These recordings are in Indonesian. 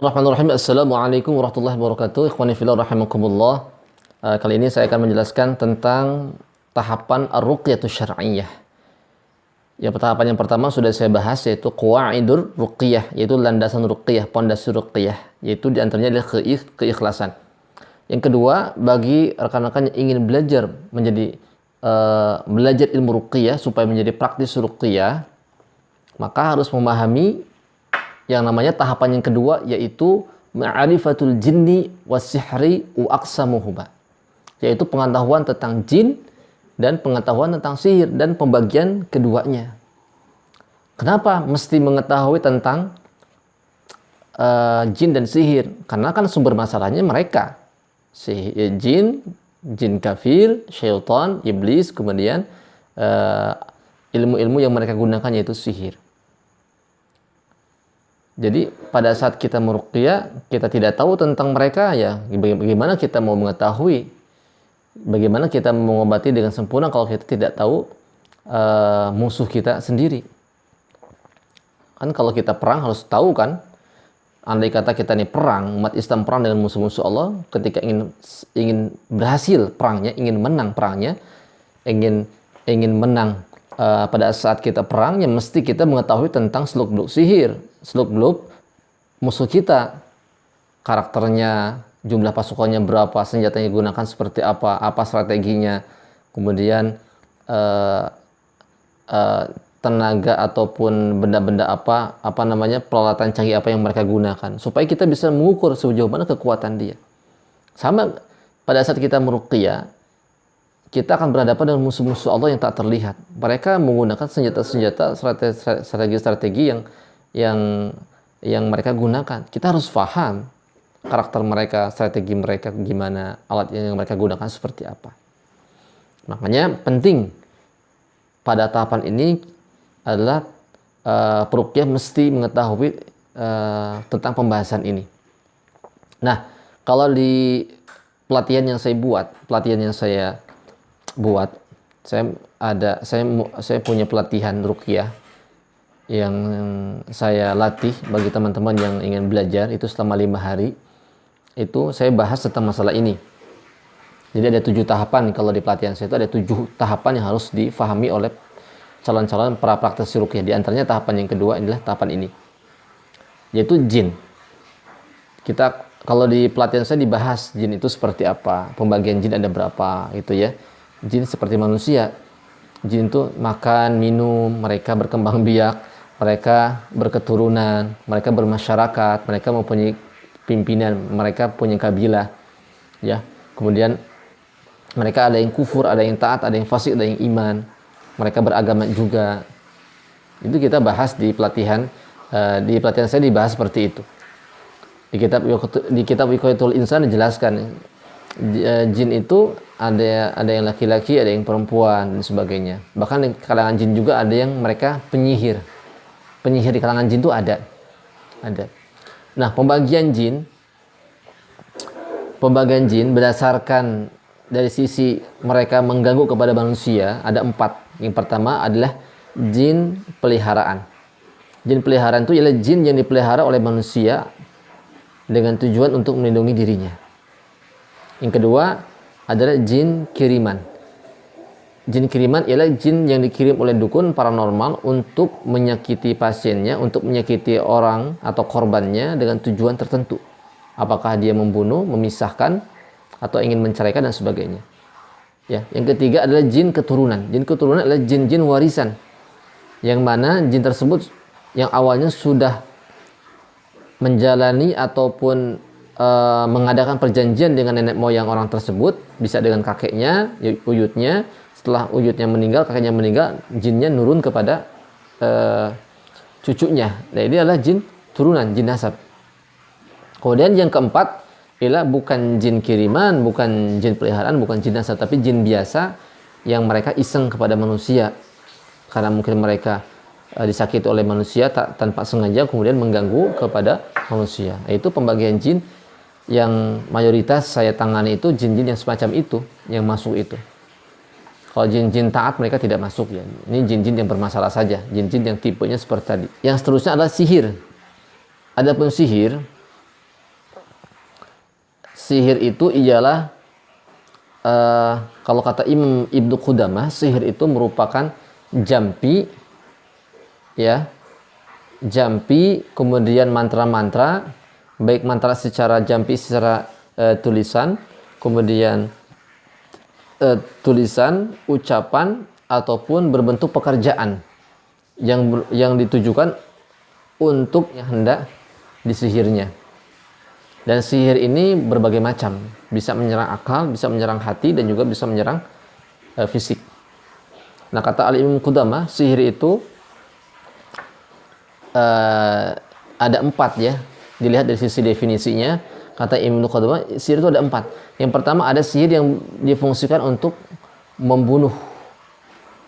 Bismillahirrahmanirrahim. Assalamualaikum warahmatullahi wabarakatuh. Ikhwani fillah rahimakumullah. Kali ini saya akan menjelaskan tentang tahapan ar-ruqyatus syar'iyyah. Tahapan yang pertama sudah saya bahas, yaitu qawaidur ruqyah, yaitu landasan ruqyah, pondasi ruqyah, yaitu diantaranya adalah keikhlasan. Yang kedua, bagi rekan-rekan yang ingin belajar ilmu ruqyah supaya menjadi praktis ruqyah, maka harus memahami yang namanya tahapan yang kedua, yaitu ma'rifatul jinni was-sihri wa aqsamuhuma, yaitu pengetahuan tentang jin dan pengetahuan tentang sihir dan pembagian keduanya. Kenapa mesti mengetahui tentang jin dan sihir? Karena kan sumber masalahnya mereka, jin kafir, syaitan, iblis, kemudian ilmu-ilmu yang mereka gunakan yaitu sihir. Jadi pada saat kita meruqyah, kita tidak tahu tentang mereka, ya bagaimana kita mau mengetahui, bagaimana kita mengobati dengan sempurna kalau kita tidak tahu musuh kita sendiri. Kan kalau kita perang harus tahu kan, andai kata kita ini perang, umat Islam perang dengan musuh-musuh Allah, ketika ingin berhasil perangnya, ingin menang perangnya, ingin menang pada saat kita perang, ya mesti kita mengetahui tentang seluk-beluk sihir, seluk-beluk musuh kita, karakternya, jumlah pasukannya berapa, senjatanya digunakan seperti apa strateginya, kemudian tenaga ataupun benda-benda peralatan canggih apa yang mereka gunakan, supaya kita bisa mengukur sejauh mana kekuatan dia. Sama pada saat kita meruqyah, kita akan berhadapan dengan musuh-musuh Allah yang tak terlihat. Mereka menggunakan senjata-senjata, strategi-strategi yang mereka gunakan. Kita harus paham karakter mereka, strategi mereka gimana, alat yang mereka gunakan seperti apa. Makanya penting pada tahapan ini adalah peruqyah mesti mengetahui tentang pembahasan ini. Nah, kalau di pelatihan yang saya buat, saya punya pelatihan ruqyah yang saya latih bagi teman-teman yang ingin belajar, itu selama 5 hari. Itu saya bahas tentang masalah ini. Jadi ada 7 tahapan. Kalau di pelatihan saya itu ada 7 tahapan yang harus difahami oleh calon-calon para praktisi ruqyah. Di antaranya tahapan yang kedua adalah tahapan ini, yaitu jin. Kalau di pelatihan saya dibahas jin itu seperti apa, pembagian jin ada berapa, gitu ya. Jin seperti manusia. Jin itu makan, minum, mereka berkembang biak, mereka berketurunan, mereka bermasyarakat, mereka mempunyai pimpinan, mereka punya kabilah, ya. Kemudian mereka ada yang kufur, ada yang taat, ada yang fasik, ada yang iman. Mereka beragama juga. Itu kita bahas di pelatihan. Di pelatihan saya dibahas seperti itu. Di kitab Wiqayatul Insan dijelaskan jin itu ada yang laki-laki, ada yang perempuan dan sebagainya. Bahkan di kalangan jin juga ada yang mereka penyihir di kalangan jin itu ada. Nah, pembagian jin berdasarkan dari sisi mereka mengganggu kepada manusia ada 4. Yang pertama adalah jin peliharaan. Jin peliharaan itu ialah jin yang dipelihara oleh manusia dengan tujuan untuk melindungi dirinya. Yang kedua adalah jin kiriman. Jin kiriman ialah jin yang dikirim oleh dukun paranormal untuk menyakiti pasiennya, untuk menyakiti orang atau korbannya dengan tujuan tertentu. Apakah dia membunuh, memisahkan, atau ingin menceraikan dan sebagainya. Ya, yang ketiga adalah jin keturunan. Jin keturunan adalah jin-jin warisan, yang mana jin tersebut yang awalnya sudah menjalani ataupun mengadakan perjanjian dengan nenek moyang orang tersebut, bisa dengan kakeknya, uyutnya. Setelah uyutnya meninggal, kakeknya meninggal, jinnya nurun kepada cucunya. Nah, ini adalah jin turunan, jin nasab. Kemudian yang keempat ialah bukan jin kiriman, bukan jin peliharaan, bukan jin nasab, tapi jin biasa yang mereka iseng kepada manusia. Karena mungkin mereka disakiti oleh manusia tanpa sengaja, kemudian mengganggu kepada manusia. Nah, itu pembagian jin yang mayoritas saya tangani, itu jin-jin yang semacam itu yang masuk itu. Kalau jin-jin taat mereka tidak masuk, ya. Ini jin-jin yang bermasalah saja, jin-jin yang tipenya seperti tadi. Yang seterusnya adalah sihir. Adapun sihir sihir itu ialah kalau kata Imam Ibnu Qudamah, sihir itu merupakan jampi, ya, jampi, kemudian mantra-mantra, baik mantra secara jampi secara tulisan, kemudian tulisan, ucapan, ataupun berbentuk pekerjaan yang ditujukan untuk yang hendak disihirnya. Dan sihir ini berbagai macam, bisa menyerang akal, bisa menyerang hati, dan juga bisa menyerang fisik. Nah, kata Al-Imam Qudamah, sihir itu ada 4 ya. Dilihat dari sisi definisinya, kata Imam Qudamah, sihir itu ada 4. Yang pertama ada sihir yang difungsikan untuk membunuh,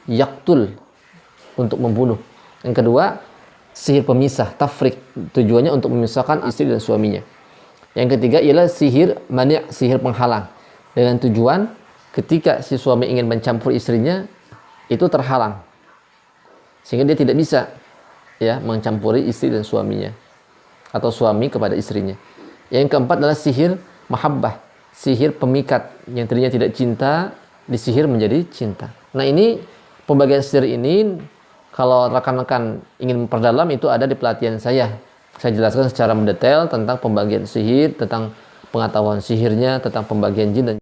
yaktul, untuk membunuh. Yang kedua, sihir pemisah, tafrik, tujuannya untuk memisahkan istri dan suaminya. Yang ketiga ialah sihir mani', sihir penghalang, dengan tujuan ketika si suami ingin mencampur istrinya itu terhalang sehingga dia tidak bisa ya mencampuri istri dan suaminya atau suami kepada istrinya. Yang keempat adalah sihir mahabbah, sihir pemikat, yang tadinya tidak cinta disihir menjadi cinta. Nah, ini pembagian sihir ini kalau rekan-rekan ingin memperdalam itu ada di pelatihan saya. Saya jelaskan secara mendetail tentang pembagian sihir, tentang pengetahuan sihirnya, tentang pembagian jin dan